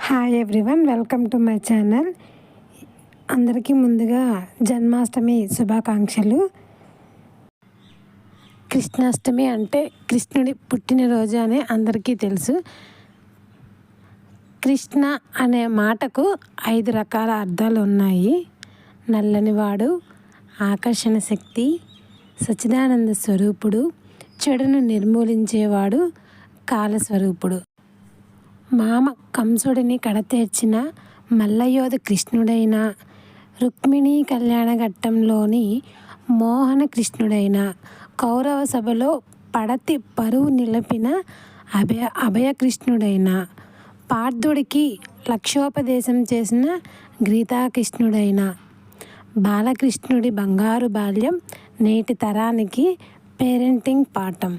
Hi everyone, welcome to my channel. అందరికీ ముందుగా జన్మాష్టమి శుభాకాంక్షలు. కృష్ణాష్టమి అంటే కృష్ణుడి పుట్టినరోజు అని అందరికీ తెలుసు. కృష్ణ అనే మాటకు 5 రకాల అర్థాలు ఉన్నాయి. నల్లనివాడు, ఆకర్షణ శక్తి, సచ్చిదానంద స్వరూపుడు, చెడును నిర్మూలించేవాడు, కాలస్వరూపుడు. మామ కంసుడిని కడతేర్చిన మల్లయోధ కృష్ణుడైన, రుక్మిణీ కళ్యాణఘట్టంలోని మోహన కృష్ణుడైన, కౌరవ సభలో పడతి పరువు నిలిపిన అభయకృష్ణుడైన, పార్థుడికి లక్షోపదేశం చేసిన గీతాకృష్ణుడైన, బాలకృష్ణుడి బంగారు బాల్యం నేటి తరానికి పేరెంటింగ్ పాఠం.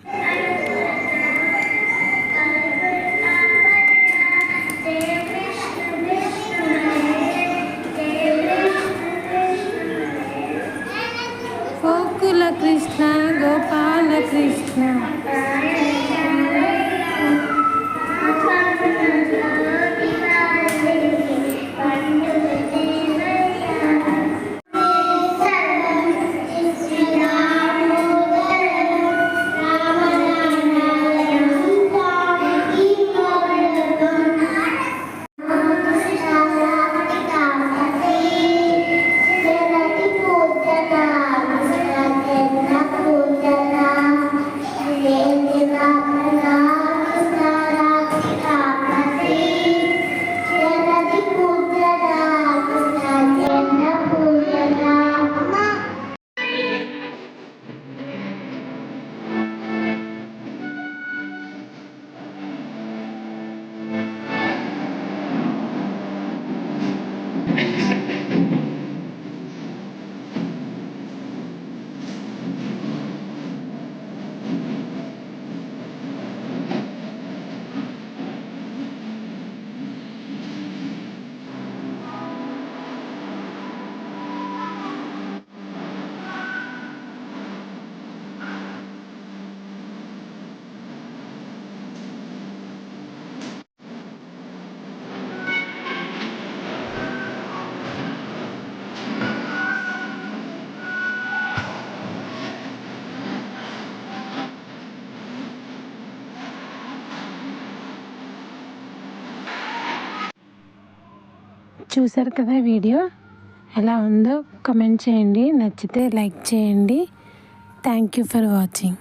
గోకుల కృష్ణ గోపాల కృష్ణ, చూశారు కదా వీడియో ఎలా ఉందో కామెంట్ చేయండి. నచ్చితే లైక్ చేయండి. Thank you for watching.